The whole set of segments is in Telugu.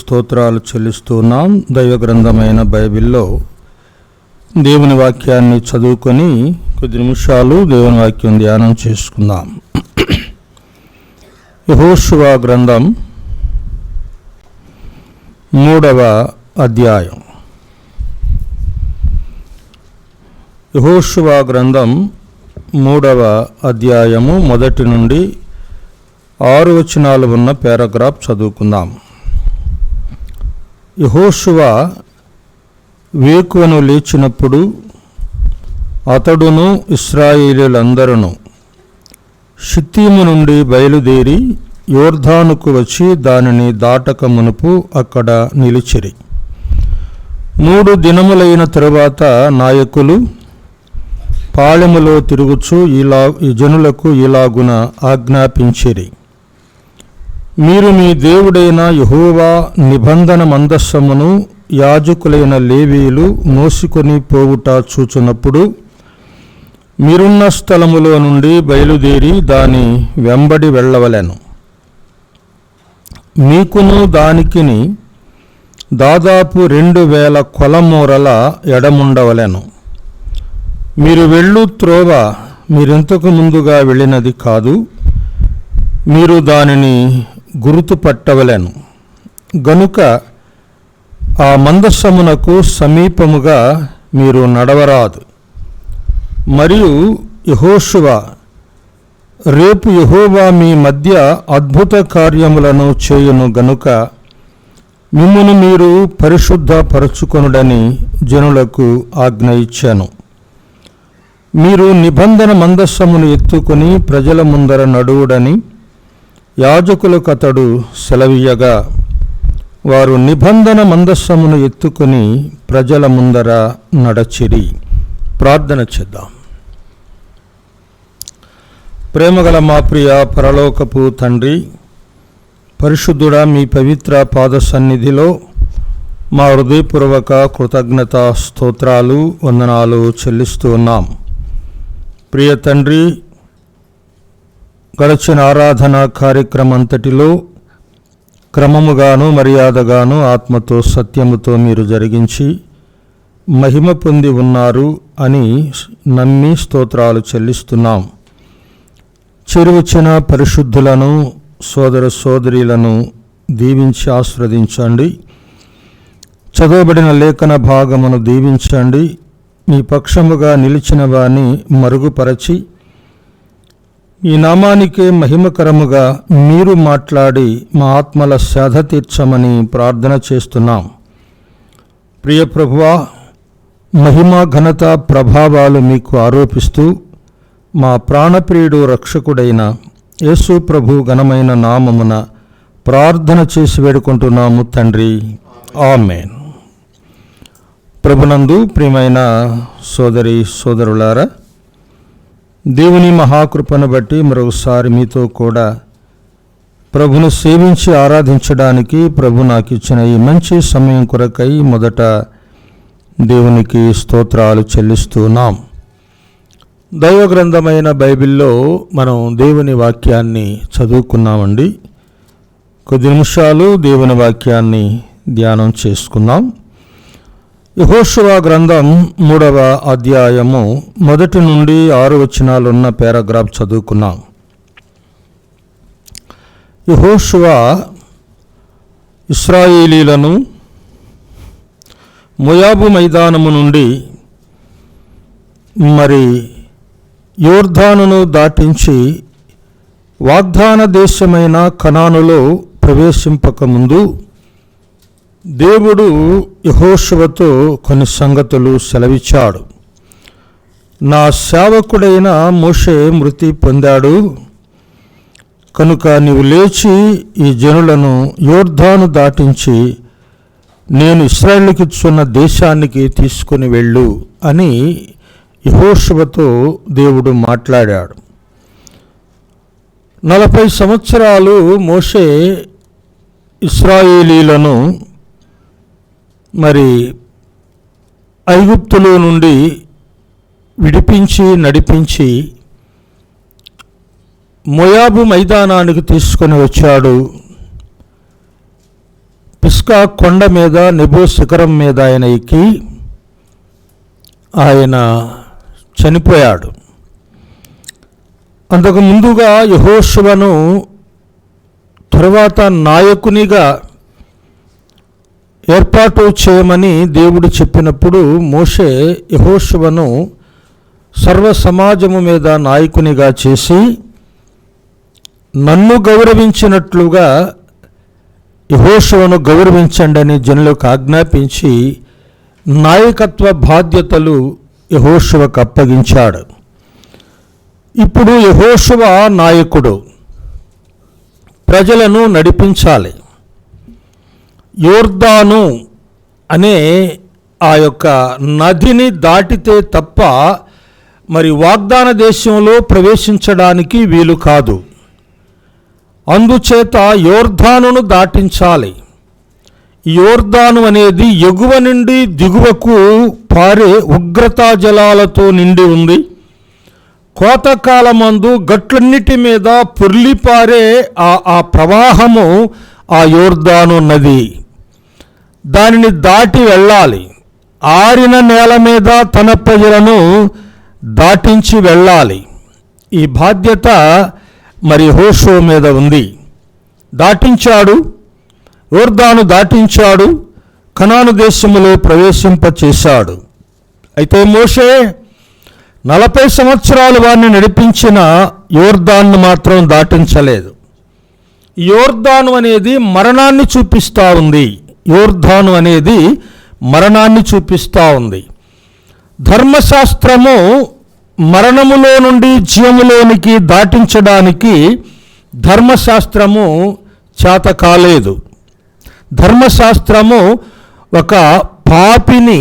స్తోత్రాలు చెల్లిస్తున్నాం. దైవ గ్రంథమైన బైబిల్లో దేవుని వాక్యాన్ని చదువుకొని కొద్ది నిమిషాలు దేవుని వాక్యం ధ్యానం చేసుకుందాం. యెహోషువ గ్రంథం 3వ అధ్యాయం. యెహోషువ గ్రంథం 3వ అధ్యాయము 1 నుండి 6 వచనాలు ఉన్న పారాగ్రాఫ్ చదువుకుందాం. యెహోషువ వేకువను లేచినప్పుడు అతడును ఇశ్రాయేలీయులందరూ షిత్తీము నుండి బయలుదేరి యోర్దానుకు వచ్చి దానిని దాటక మునుపు అక్కడ నిలిచిరి. 3 దినములైన తరువాత నాయకులు పాళెములో తిరుగుచు ఈ జనులకు ఇలాగున ఆజ్ఞాపించిరి: మీరు మీ దేవుడైన యెహోవా నిబంధన మందస్సమును యాజకులైన లేవీయులు మోసుకొని పోవుట చూచున్నప్పుడు మీరున్న స్థలములో నుండి బయలుదేరి దాని వెంబడి వెళ్ళవలెను. మీకును దానికిని దాదాపు 2000 కొలమూరల ఎడముండవలెను. మీరు వెళ్ళు త్రోవ మీరింతకు ముందుగా వెళ్ళినది కాదు, మీరు దానిని గుర్తుపట్టవలెను. గనుక ఆ మందస్సమునకు సమీపముగా మీరు నడవరాదు. మరియు యెహోషువ, రేపు యెహోవా మీ మధ్య అద్భుత కార్యములను చేయును గనుక మిమ్మును మీరు పరిశుద్ధపరచుకొనుడని జనులకు ఆజ్ఞ ఇచ్చాను. మీరు నిబంధన మందస్సమును ఎత్తుకొని ప్రజల ముందర నడువుడని యాజకులకు అతడు సెలవీయగా వారు నిబంధన మందస్సమును ఎత్తుకొని ప్రజల ముందర నడచిరి. ప్రార్థన చేద్దాం. ప్రేమగల మా ప్రియ పరలోకపు తండ్రి, పరిశుద్ధుడా, మీ పవిత్ర పాద సన్నిధిలో మా హృదయపూర్వక కృతజ్ఞత స్తోత్రాలు వందనాలు చెల్లిస్తూ ఉన్నాం. ప్రియ తండ్రి, గడచిన ఆరాధన కార్యక్రమంతటిలో క్రమముగాను మర్యాదగాను ఆత్మతో సత్యముతో మీరు జరిగించి మహిమ పొంది ఉన్నారు అని నమ్మి స్తోత్రాలు చెల్లిస్తున్నాం. చేరువచ్చిన పరిశుద్ధులను సోదర సోదరీలను దీవించి ఆశీర్వదించండి. చదవబడిన లేఖన భాగమును దీవించండి. మీ పక్షముగా నిలిచిన వారిని మరుగుపరచి ఈ నామానికే మహిమకరముగా మీరు మాట్లాడి మా ఆత్మల సేద తీర్చమని ప్రార్థన చేస్తున్నాం. ప్రియ ప్రభువా, మహిమ ఘనత ప్రభావాలు మీకు ఆరోపిస్తూ మా ప్రాణప్రియుడు రక్షకుడైన యేసు ప్రభు ఘనమైన నామమున ప్రార్థన చేసి వేడుకుంటున్నాము తండ్రి, ఆమేన్. ప్రభునందు ప్రియమైన సోదరి సోదరులారా, దేవుని మహాకృపను బట్టి మరొకసారి మీతో కూడా ప్రభును సేవించి ఆరాధించడానికి ప్రభు నాకు ఇచ్చిన ఈ మంచి సమయం కొరకై మొదట దేవునికి స్తోత్రాలు చెల్లిస్తున్నాం. దైవ గ్రంథమైన బైబిల్లో మనం దేవుని వాక్యాన్ని చదువుకున్నామండి. కొద్ది నిమిషాలు దేవుని వాక్యాన్ని ధ్యానం చేసుకుందాం. యెహోషువ గ్రంథం 3వ అధ్యాయము 1 నుండి 6 వచనాలు ఉన్న పారాగ్రాఫ్ చదువుకున్నాం. యెహోషువ ఇశ్రాయేలీయులను మోయాబు మైదానము నుండి యోర్దానును దాటించి వాగ్దాన దేశమైన కనానులో ప్రవేశింపకముందు దేవుడు యెహోషువతో కొన్ని సంగతులు సెలవిచ్చాడు. నా సేవకుడైన మోషే మృతి పొందాడు కనుక నీవు లేచి ఈ జనులను యోర్దాను దాటించి నేను ఇశ్రాయేలుకి ఇచ్చున్న దేశానికి తీసుకుని వెళ్ళు అని యెహోషువతో దేవుడు మాట్లాడాడు. 40 సంవత్సరాలు మోషే ఇశ్రాయేలీయులను ఐగుప్తులో నుండి విడిపించి నడిపించి మోయాబు మైదానానికి తీసుకొని వచ్చాడు. పిస్కా కొండ మీద నెబో శిఖరం మీద ఆయన ఎక్కి ఆయన చనిపోయాడు. అంతకు ముందుగా యెహోషువను తరువాత నాయకునిగా ఏర్పాటు చేయమని దేవుడు చెప్పినప్పుడు మోషే యెహోషువను సర్వ సమాజము మీద నాయకునిగా చేసి నన్ను గౌరవించినట్లుగా యెహోషువను గౌరవించండి అని జనులకు ఆజ్ఞాపించి నాయకత్వ బాధ్యతలు యెహోషువకు అప్పగించాడు. ఇప్పుడు యెహోషువ నాయకుడు, ప్రజలను నడిపించాలి. యోర్దాను అనే ఆ యొక్క నదిని దాటితే తప్ప మరి వాగ్దాన దేశంలో ప్రవేశించడానికి వీలు కాదు. అందుచేత యోర్దానును దాటించాలి. యోర్దాను అనేది ఎగువ నుండి దిగువకు పారే ఉగ్రతా జలాలతో నిండి ఉంది. కోతకాలమందు గట్లన్నిటి మీద పొర్లిపారే ఆ ప్రవాహము ఆ యోర్దాను నది. దానిని దాటి వెళ్ళాలి. ఆరిన నేల మీద తన ప్రజలను దాటించి వెళ్ళాలి. ఈ బాధ్యత మరి యెహోషువ మీద ఉంది. దాటించాడు, యోర్దాను దాటించాడు, కనాను దేశములో ప్రవేశింపచేశాడు. అయితే మోషే 40 సంవత్సరాలు వారిని నడిపించిన యోర్దాను మాత్రం దాటించలేదు. యోర్దాను అనేది మరణాన్ని చూపిస్తూ ఉంది. యోర్దాను అనేది మరణాన్ని చూపిస్తూ ఉంది. ధర్మశాస్త్రము మరణములో నుండి జీవములోనికి దాటించడానికి ధర్మశాస్త్రము చేత కాలేదు. ధర్మశాస్త్రము ఒక పాపిని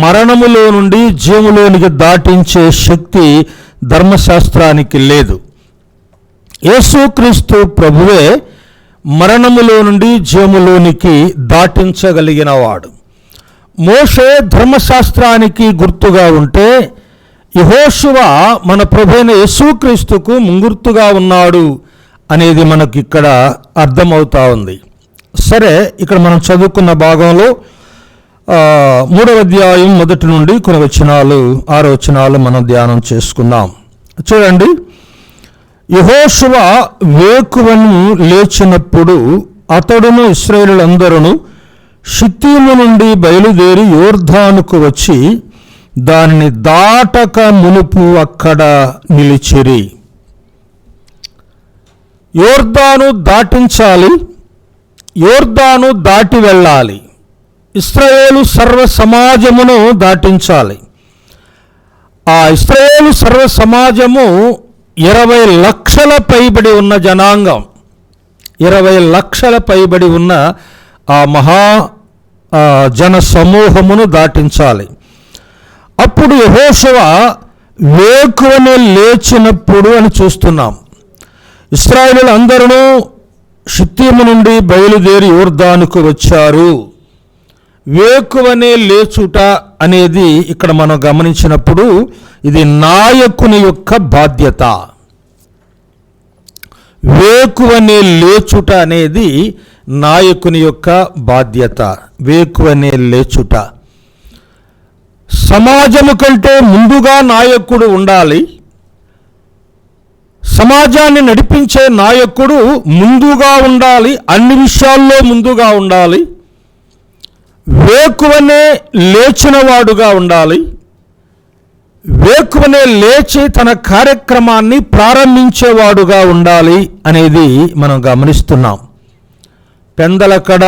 మరణములో నుండి జీవములోనికి దాటించే శక్తి ధర్మశాస్త్రానికి లేదు. యేసుక్రీస్తు ప్రభువే మరణములో నుండి జీవములోనికి దాటించగలిగినవాడు. మోషే ధర్మశాస్త్రానికి గుర్తుగా ఉంటే యెహోషువ మన ప్రభువైన యేసుక్రీస్తుకు ముంగుర్తుగా ఉన్నాడు అనేది మనకి ఇక్కడ అర్థమవుతా ఉంది. సరే, ఇక్కడ మనం చదువుకున్న భాగంలో 3వ అధ్యాయం 1 నుండి కొన్ని వచనాలు 6 వచనాలు మనం ధ్యానం చేసుకుందాం. చూడండి, యెహోషువ వేకువను లేచినప్పుడు అతడును ఇశ్రాయేలులందరూ షిత్తీము నుండి బయలుదేరి యోర్దానుకు వచ్చి దానిని దాటక మునుపు అక్కడ నిలిచిరి. యోర్దాను దాటించాలి, యోర్దాను దాటి వెళ్ళాలి. ఇశ్రాయేలు సర్వ సమాజమును దాటించాలి. ఆ ఇశ్రాయేలు సర్వ సమాజము 20 లక్షల పైబడి ఉన్న జనాంగం. 20 లక్షల పైబడి ఉన్న ఆ మహా జన సమూహమును దాటించాలి. అప్పుడు యెహోషువ వేకువనే లేచినప్పుడు అని చూస్తున్నాం. ఇశ్రాయేలు అందరూ షిత్తీము నుండి బయలుదేరి యోర్దానుకు వచ్చారు. వేకువనే లేచుట అనేది ఇక్కడ మనం గమనించినప్పుడు ఇది నాయకుని యొక్క బాధ్యత. వేకువనే లేచుట అనేది నాయకుని యొక్క బాధ్యత. వేకువనే లేచుట. సమాజము కంటే ముందుగా నాయకుడు ఉండాలి. సమాజాన్ని నడిపించే నాయకుడు ముందుగా ఉండాలి, అన్ని విషయాల్లో ముందుగా ఉండాలి. వేకువనే లేచినవాడుగా ఉండాలి. వేకువనే లేచి తన కార్యక్రమాన్ని ప్రారంభించేవాడుగా ఉండాలి అనేది మనం గమనిస్తున్నాం. పెందలకడ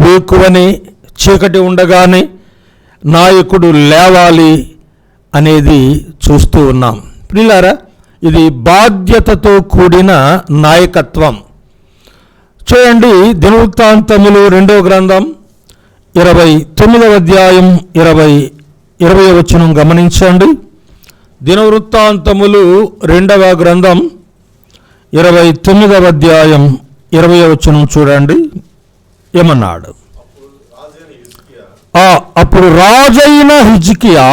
వేకువనే చీకటి ఉండగానే నాయకుడు లేవాలి అనేది చూస్తూ ఉన్నాం. ప్రియులారా, ఇది బాధ్యతతో కూడిన నాయకత్వం. చూడండి, దినవృత్తాంతములు 2వ గ్రంథం 29వ అధ్యాయం 20వ వచనం గమనించండి. దినవృత్తాంతములు 2వ గ్రంథం 29వ అధ్యాయం 20వ వచనం చూడండి. ఏమన్నాడు? అప్పుడు రాజైన హిజ్కియా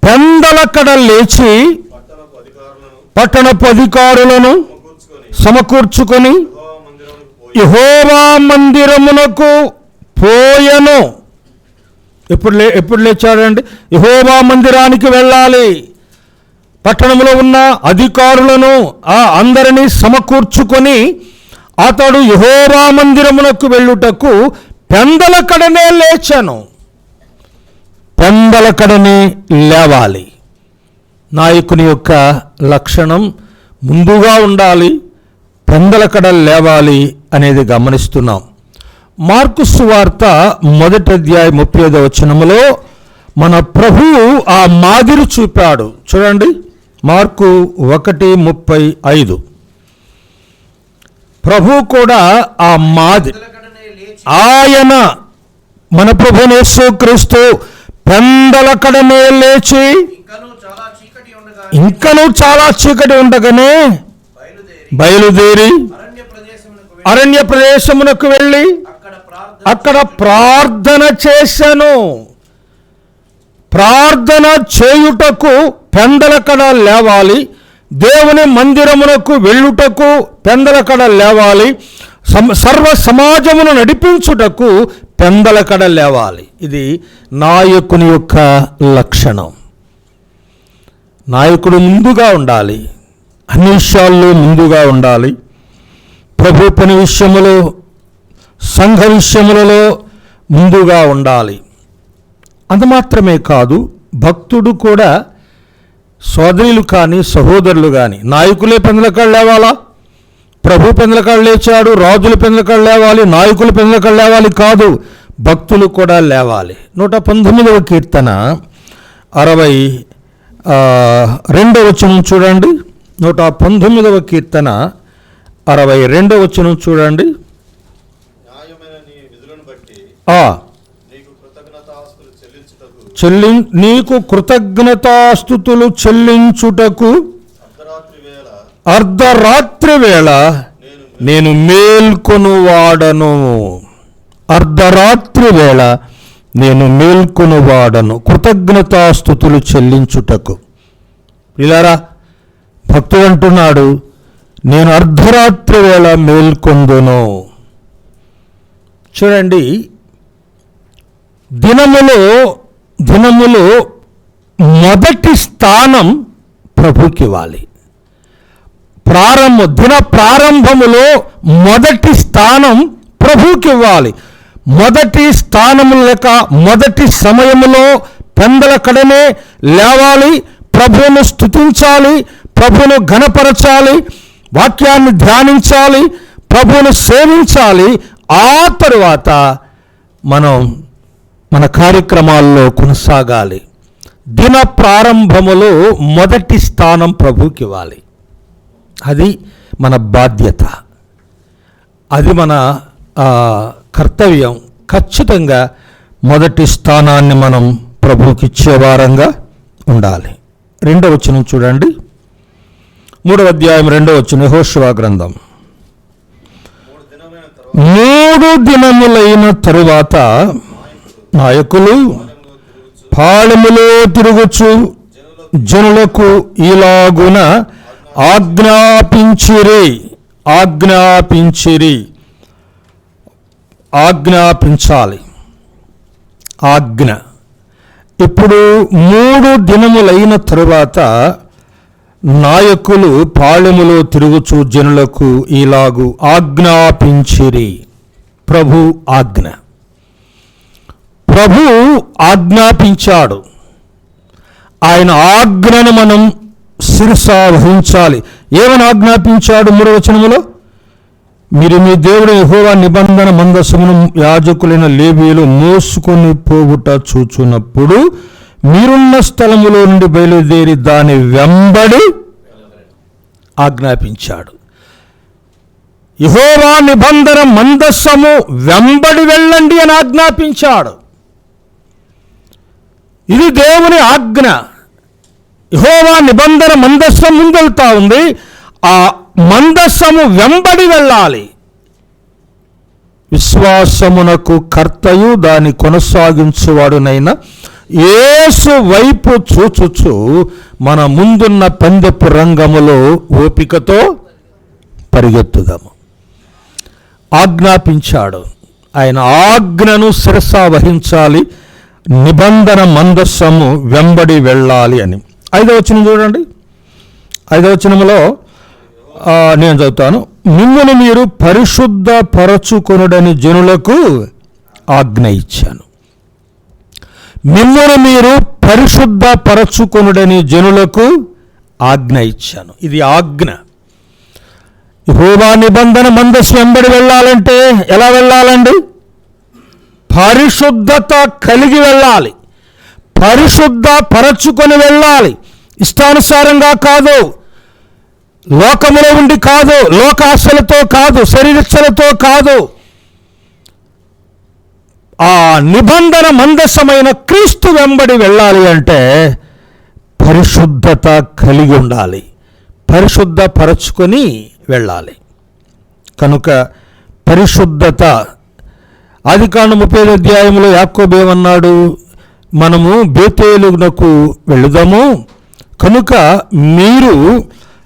పెందలకడ లేచి పట్టణపు అధికారులను సమకూర్చుకొని యెహోవా మందిరమునకు పోయెను. ఎప్పుడు లేచాడండి? యెహోవా మందిరానికి వెళ్ళాలి. పట్టణంలో ఉన్న అధికారులను అందరినీ సమకూర్చుకొని అతడు యెహోవా మందిరమునకు వెళ్ళుటకు పెందలకడనే లేచాను. పెందలకడనే లేవాలి. నాయకుని యొక్క లక్షణం ముందుగా ఉండాలి, పెందలకడ లేవాలి అనేది గమనిస్తున్నాం. మార్కు సువార్త 1వ అధ్యాయం 35వ వచనములో మన ప్రభువు ఆ మాదిరి చూపాడు. చూడండి, మార్కు 1:35. ప్రభు కూడా ఆ మాదిరి, ఆయన మన ప్రభువు యేసుక్రీస్తు పెందలకడనే లేచి ఇంకనూ చాలా చీకటి ఉండగానే బయలుదేరి అరణ్య ప్రదేశమునకు వెళ్ళి అక్కడ ప్రార్థన చేశాను. ప్రార్థన చేయుటకు పెందలకడ లేవాలి. దేవుని మందిరమునకు వెళ్ళుటకు పెందలకడ లేవాలి. సర్వ సమాజమును నడిపించుటకు పెందలకడ లేవాలి. ఇది నాయకుని యొక్క లక్షణం. నాయకుడు ముందుగా ఉండాలి, అన్ని విషయాల్లో ముందుగా ఉండాలి. ప్రభు పని విషయములో, సంఘ విషయములలో ముందుగా ఉండాలి. అంత మాత్రమే కాదు, భక్తుడు కూడా సోదరులు కానీ సహోదరులు కానీ నాయకులే పెందలకడ లేవాలా? ప్రభు పెందలకడ లేచాడు, రాజులు పెందలకడ లేవాలి, నాయకులు పెందలకడ లేవాలి కాదు, భక్తులు కూడా లేవాలి. 119వ కీర్తన 62వ వచనం చూడండి. 119వ కీర్తన 62వ వచనం చూడండి. నీకు కృతజ్ఞతాస్తుతులు చెల్లించుటకు అర్ధరాత్రి వేళ నేను మేల్కొనువాడను. అర్ధరాత్రి వేళ నేను మేల్కొనువాడను, కృతజ్ఞతాస్తుతులు చెల్లించుటకు. ఇలారా భక్తుడు అంటున్నాడు, నేను అర్ధరాత్రి వేళ మేల్కొందును. చూడండి, దినములో మొదటి స్థానం ప్రభుకి ఇవ్వాలి. దిన ప్రారంభములో మొదటి స్థానం ప్రభుకి ఇవ్వాలి. మొదటి స్థానము లేక మొదటి సమయములో పెందలకడనే లేవాలి. ప్రభువును స్తుతించాలి, ప్రభువును ఘనపరచాలి, వాక్యాన్ని ధ్యానించాలి, ప్రభువును సేవించాలి. ఆ తరువాత మనం మన కార్యక్రమాల్లో కొనసాగాలి. దిన ప్రారంభములో మొదటి స్థానం ప్రభుకి ఇవ్వాలి. అది మన బాధ్యత, అది మన కర్తవ్యం. ఖచ్చితంగా మొదటి స్థానాన్ని మనం ప్రభువుకి ఇచ్చేవారంగా ఉండాలి. 2వ వచనం చూడండి, 3వ అధ్యాయం 2వ వచనం, యెహోషువ గ్రంథం. 3 దినములైన తరువాత నాయకులు పాళెములో తిరుగుచు జనులకు ఇలాగున ఆజ్ఞాపించాలి. ఆజ్ఞ. ఇప్పుడు 3 దినములైన తరువాత నాయకులు పాళెములో తిరుగుచు జనులకు ఇలాగు ఆజ్ఞాపించిరి. ప్రభు ఆజ్ఞ. ప్రభు ఆజ్ఞాపించాడు. ఆయన ఆజ్ఞను మనం శిరసా వహించాలి. ఏమని ఆజ్ఞాపించాడు? 3వ వచనములో, మీరు మీ దేవుడు యెహోవా నిబంధన మందసమును యాజకులైన లేవీయులు మోసుకొని పోవుట చూచున్నప్పుడు మీరున్న స్థలములో నుండి బయలుదేరి దాని వెంబడి ఆజ్ఞాపించాడు. యెహోవా నిబంధన మందసము వెంబడి వెళ్ళండి అని ఆజ్ఞాపించాడు. ఇది దేవుని ఆజ్ఞ. యెహోవా నిబంధన మందస్సం ముందెళ్తా ఉంది. ఆ మందస్సము వెంబడి వెళ్ళాలి. విశ్వాసమునకు కర్తయు దాని కొనసాగించువాడునైన యేసు వైపు చూచుచు మన ముందున్న పందెపు రంగములో ఓపికతో పరిగెత్తుదాము. ఆజ్ఞాపించాడు. ఆయన ఆజ్ఞను శిరస వహించాలి, నిబంధన మందస్సము వెంబడి వెళ్ళాలి అని. 5వ వచనం చూడండి. 5వ వచనంలో నేను చదువుతాను. మిమ్మును మీరు పరిశుద్ధ పరచుకొనుడని జనులకు ఆజ్ఞ ఇచ్చాను. మిమ్మును మీరు పరిశుద్ధ పరచుకొనుడని జనులకు ఆజ్ఞ ఇచ్చాను. ఇది ఆజ్ఞ. యెహోవా నిబంధన మందస్సు వెంబడి వెళ్ళాలంటే ఎలా వెళ్ళాలండి? పరిశుద్ధత కలిగి వెళ్ళాలి, పరిశుద్ధ పరచుకొని వెళ్ళాలి. ఇష్టానుసారంగా కాదు, లోకములో ఉండి కాదు, లోకాశలతో కాదు, శరీరచ్చలతో కాదు. ఆ నిబంధన మందసమైన క్రీస్తు వెంబడి వెళ్ళాలి అంటే పరిశుద్ధత కలిగి ఉండాలి, పరిశుద్ధ పరచుకొని వెళ్ళాలి. కనుక పరిశుద్ధత, ఆదికాండం 35వ అధ్యాయంలో యాకోబు ఏమన్నాడు? మనము బేతేలునకు వెళుదాము, కనుక మీరు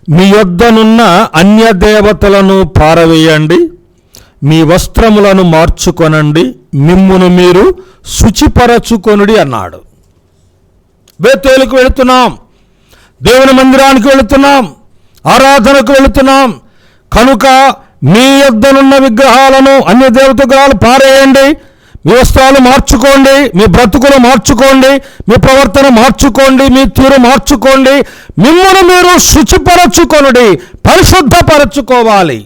మీ యొద్దనున్న అన్య దేవతలను పారవేయండి, మీ వస్త్రములను మార్చుకొనండి, మిమ్మును మీరు శుచిపరచుకొనుడి అన్నాడు. బేతేలుకు వెళుతున్నాం, దేవుని మందిరానికి వెళుతున్నాం, ఆరాధనకు వెళుతున్నాం, కనుక మీ యొద్దనున్న విగ్రహాలను, అన్య దేవత విగ్రహాలు పారేయండి, మీ వస్త్రాలు మార్చుకోండి, మీ బ్రతుకులు మార్చుకోండి, మీ ప్రవర్తన మార్చుకోండి, మీ తీరు మార్చుకోండి, మిమ్మల్ని మీరు శుచిపరచుకొనుడి, పరిశుద్ధపరచుకోవాలి.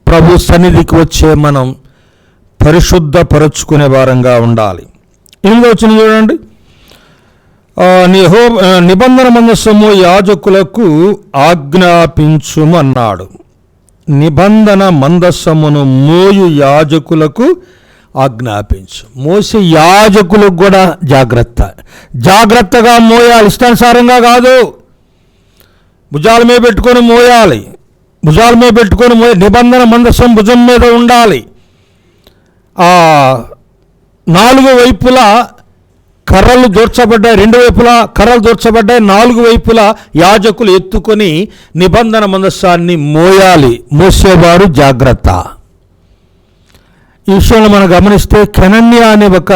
ప్రభు సన్నిధికి వచ్చే మనం పరిశుద్ధపరచుకునే వారంగా ఉండాలి. 8వ వచనం చూడండి. నిబంధన మందస్సము యాజకులకు ఆజ్ఞాపించుమన్నాడు. నిబంధన మందస్సమును మోయు యాజకులకు ఆజ్ఞాపించు. మోసే యాజకులకు కూడా జాగ్రత్తగా మోయాలి, ఇష్టానుసారంగా కాదు. భుజాల మీద పెట్టుకొని మోయాలి, భుజాల మీద పెట్టుకొని నిబంధన మందస్సం భుజం మీద ఉండాలి. 4 వైపులా కర్రలు దూర్చబడ్డాయి, 2 వైపులా కర్రలు దూర్చబడ్డాయి, 4 వైపులా యాజకులు ఎత్తుకొని నిబంధన మందస్సాన్ని మోయాలి. మోసేవారు జాగ్రత్త. ఈ విషయంలో మనం గమనిస్తే కెనన్యా అనే ఒక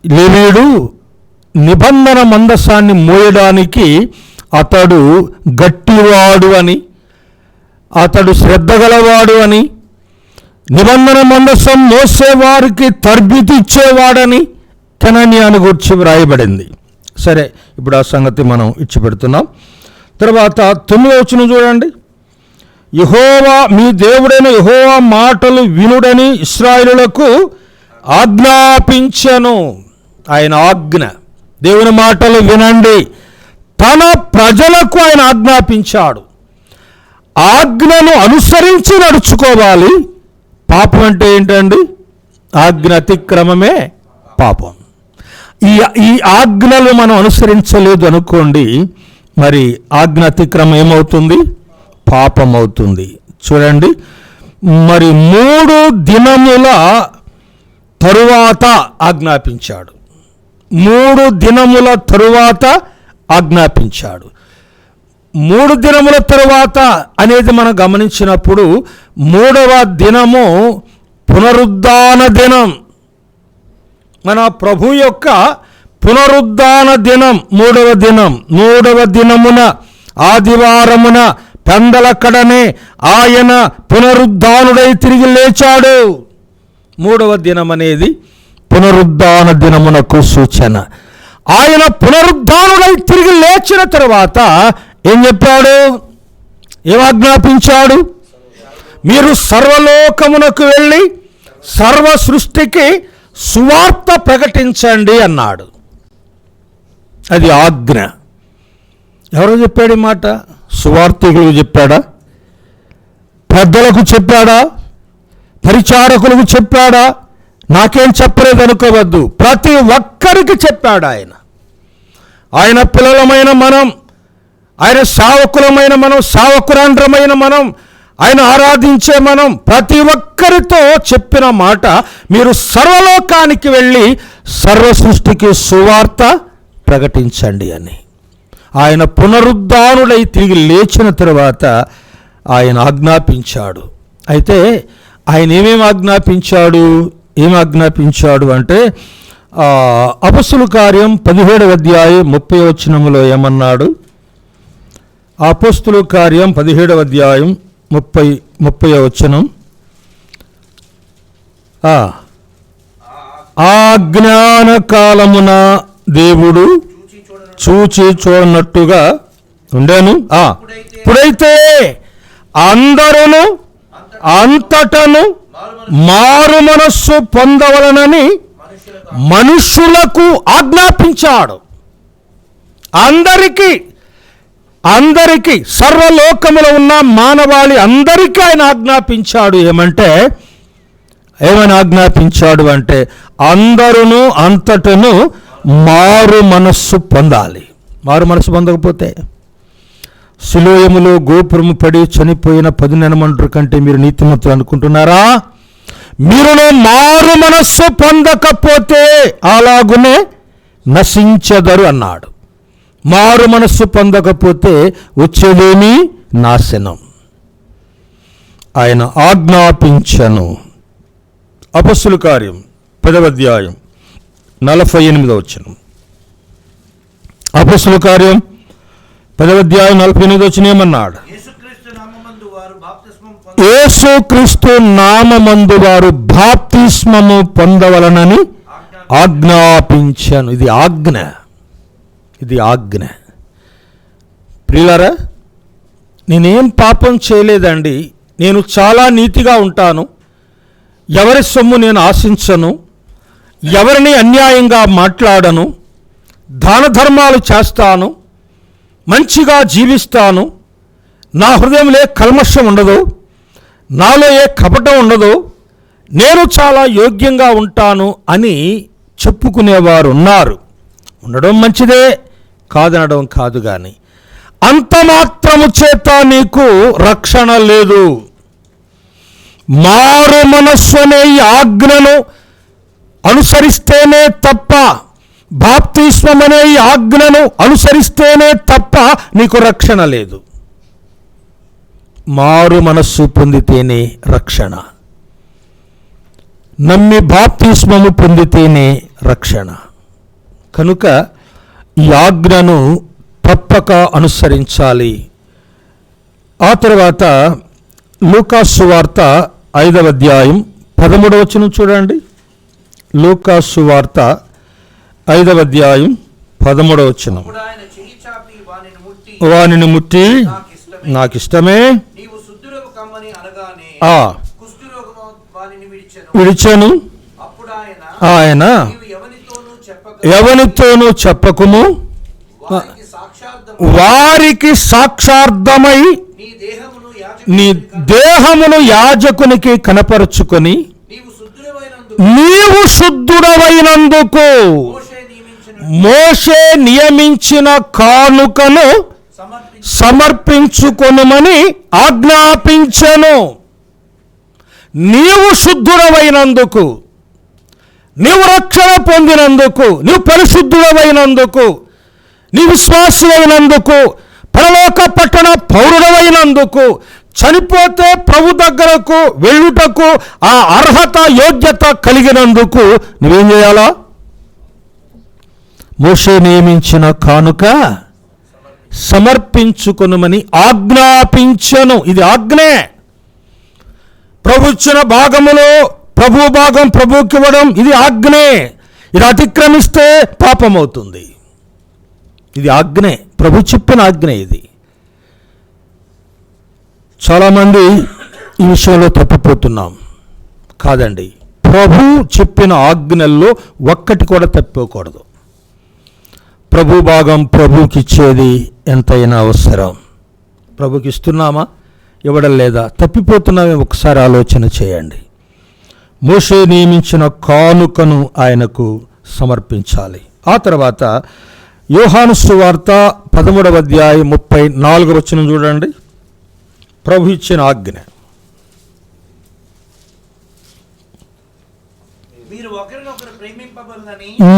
లేవీయుడు నిబంధన మందస్సాన్ని మోయడానికి అతడు గట్టివాడు అని, అతడు శ్రద్ధగలవాడు అని, నిబంధన మందస్సం మోసేవారికి తర్బితి ఇచ్చేవాడని కెనన్యాను గురించి వ్రాయబడింది. సరే, ఇప్పుడు ఆ సంగతి మనం ఇచ్చిపెడుతున్నాం. తర్వాత 9వ వచనం చూడండి. యెహోవా మీ దేవుడైన యెహోవా మాటలు వినుడని ఇశ్రాయేలులకు ఆజ్ఞాపించెను. ఆయన ఆజ్ఞ, దేవుని మాటలు వినండి, తన ప్రజలకు ఆయన ఆజ్ఞాపించాడు. ఆజ్ఞను అనుసరించి నడుచుకోవాలి. పాపం అంటే ఏంటండి? ఆజ్ఞ అతిక్రమమే పాపం. ఈ ఆజ్ఞలు మనం అనుసరించలేదు అనుకోండి, మరి ఆజ్ఞ అతిక్రమం ఏమవుతుంది? పాపం అవుతుంది. చూడండి, మరి 3 దినముల తరువాత ఆజ్ఞాపించాడు. 3 దినముల తరువాత ఆజ్ఞాపించాడు. 3 దినముల తరువాత అనేది మనం గమనించినప్పుడు 3వ దినము పునరుద్ధాన దినం. మన ప్రభు యొక్క పునరుద్ధాన దినం 3వ దినం. 3వ దినమున ఆదివారమున పెందలక్కడనే ఆయన పునరుద్ధానుడై తిరిగి లేచాడు. 3వ దినం అనేది పునరుద్ధాన దినమునకు సూచన. ఆయన పునరుద్ధానుడై తిరిగి లేచిన తరువాత ఏం చెప్పాడు? ఏం ఆజ్ఞాపించాడు? మీరు సర్వలోకమునకు వెళ్ళి సర్వ సృష్టికి సువార్త ప్రకటించండి అన్నాడు. అది ఆజ్ఞ. ఎవరో చెప్పాడు ఈ మాట? సువార్తికులకు చెప్పాడా? పెద్దలకు చెప్పాడా? పరిచారకులకు చెప్పాడా? నాకేం చెప్పలేదు అనుకోవద్దు, ప్రతి ఒక్కరికి చెప్పాడు ఆయన. ఆయన పిల్లలమైన మనం, ఆయన సేవకులమైన మనం, సేవకురాండ్రమైన మనం, ఆయన ఆరాధించే మనం, ప్రతి ఒక్కరితో చెప్పిన మాట మీరు సర్వలోకానికి వెళ్ళి సర్వ సృష్టికి సువార్త ప్రకటించండి అని. ఆయన పునరుద్ధానుడై తిరిగి లేచిన తరువాత ఆయన ఆజ్ఞాపించాడు. అయితే ఆయన ఏమేమి ఆజ్ఞాపించాడు అంటే అపొస్తలుల కార్యం 17వ అధ్యాయం 30వ వచనములో ఏమన్నాడు? అపొస్తలుల కార్యం 17వ అధ్యాయం 30వ వచనం, ఆజ్ఞాన కాలమున దేవుడు చూచి చూడనట్టుగా ఉండేను. ఇప్పుడైతే అందరూ అంతటను మారు మనస్సు పొందవలనని మనుష్యులకు ఆజ్ఞాపించాడు. అందరికీ సర్వలోకములో ఉన్న మానవాళి అందరికీ ఆయన ఆజ్ఞాపించాడు. ఏమని ఆజ్ఞాపించాడు అంటే అందరూ అంతటను మారు మనస్సు పొందాలి. మారు మనస్సు పొందకపోతే సిలోయములో గోపురము పడి చనిపోయిన 10 నెనమండ్రుల కంటే మీరు నీతిమంతులు అనుకుంటున్నారా? మీరును మారు మనస్సు పొందకపోతే అలాగునే నశించెదరు అన్నాడు. మారు మనస్సు పొందకపోతే వచ్చేదేమి? నాశనం. ఆయన ఆజ్ఞాపించను. అపొస్తలుల కార్యం 10వ అధ్యాయం 48వ వచనం. అపొస్తలుల కార్యం 10వ అధ్యాయం 48వ వచనం ఏమన్నాడు? యేసుక్రీస్తు నామమందు వారు బాప్తిస్మము పొందవలనని ఆజ్ఞాపించాను. ఇది ఆజ్ఞ. ప్రియులారా, నేనేం పాపం చేయలేదండి, నేను చాలా నీతిగా ఉంటాను, ఎవరి సొమ్ము నేను ఆశించను, ఎవరిని అన్యాయంగా మాట్లాడను, దాన ధర్మాలు చేస్తాను, మంచిగా జీవిస్తాను, నా హృదయంలో ఏ కల్మషం ఉండదు, నాలో ఏ కపటం ఉండదు, నేను చాలా యోగ్యంగా ఉంటాను అని చెప్పుకునేవారు ఉన్నారు. ఉండడం మంచిదే, కాదనడం కాదు. కానీ అంత మాత్రము చేత నీకు రక్షణ లేదు. మారు మనస్సు అనే ఈ ఆజ్ఞను అనుసరిస్తేనే తప్ప, బాప్తిస్మం అనే ఈ ఆజ్ఞను అనుసరిస్తేనే తప్ప నీకు రక్షణ లేదు. మారు మనస్సు పొందితేనే రక్షణ, నమ్మి బాప్తిస్మము పొందితేనే రక్షణ. కనుక ఈ ఆజ్ఞను తప్పక అనుసరించాలి. ఆ తర్వాత లూకాసు సువార్త 5వ అధ్యాయం 13వ వచనం చూడండి. లూకాసు సువార్త 5వ అధ్యాయం 13వ వచనం. వానిని ముట్టి నాకిష్టమే, విడిచెను. ఆయన ఎవనితోనూ చెప్పకుము, వారికి సాక్షార్థమై నీ దేహమును యాజకునికి కనపరుచుకొని నీవు శుద్ధుడవైనందుకు మోషే నియమించిన కానుకను సమర్పించుకొనుమని ఆజ్ఞాపించెను. నీవు శుద్ధుడవైనందుకు, నీవు రక్షణ పొందినందుకు, నీవు పరిశుద్ధుడవైనందుకు, నీ విశ్వాసులైనందుకు, పరలోక పట్టణ పౌరుడవైనందుకు, చనిపోతే ప్రభు దగ్గరకు వెళ్ళుటకు ఆ అర్హత యోగ్యత కలిగినందుకు నువ్వేం చేయాలా? మోషే నియమించిన కానుక సమర్పించుకొనుమని ఆజ్ఞాపించెను. ఇది ఆజ్ఞే. ప్రభు ఇచ్చిన భాగములో ప్రభు భాగం ప్రభుకి ఇవ్వడం ఇది ఆజ్ఞే. ఇది అతిక్రమిస్తే పాపం అవుతుంది. ఇది ఆజ్ఞే, ప్రభు చెప్పిన ఆజ్ఞ. ఇది చాలామంది ఈ విషయంలో తప్పిపోతున్నాం. కాదండి, ప్రభు చెప్పిన ఆజ్ఞల్లో ఒక్కటి కూడా తప్పిపోకూడదు. ప్రభు భాగం ప్రభుకి ఇచ్చేది ఎంతైనా అవసరం. ప్రభుకి ఇస్తున్నామా, ఇవ్వడం లేదా, తప్పిపోతున్నామే ఒకసారి ఆలోచన చేయండి. మోషే నియమించిన కానుకను ఆయనకు సమర్పించాలి. ఆ తర్వాత యోహాను సువార్త 13వ అధ్యాయం 34వ వచనం చూడండి. ప్రభు ఇచ్చిన ఆజ్ఞ,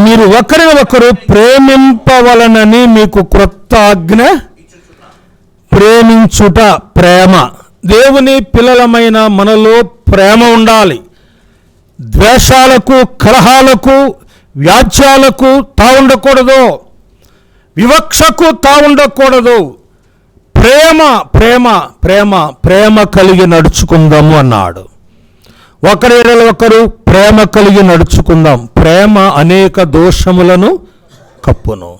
మీరు ఒకరినొకరు ప్రేమింపవలనని మీకు క్రొత్త ఆజ్ఞ. ప్రేమించుట, ప్రేమ దేవుని పిల్లలమైన మనలో ప్రేమ ఉండాలి. ద్వేషాలకు, కలహాలకు, వ్యాజ్యాలకు తావుండకూడదు. వివక్షకు తావుండకూడదు. ప్రేమ ప్రేమ ప్రేమ ప్రేమ కలిగి నడుచుకుందాము అన్నాడు. ఒకరి ఎడల ఒకరు ప్రేమ కలిగి నడుచుకుందాం. ప్రేమ అనేక దోషములను కప్పును.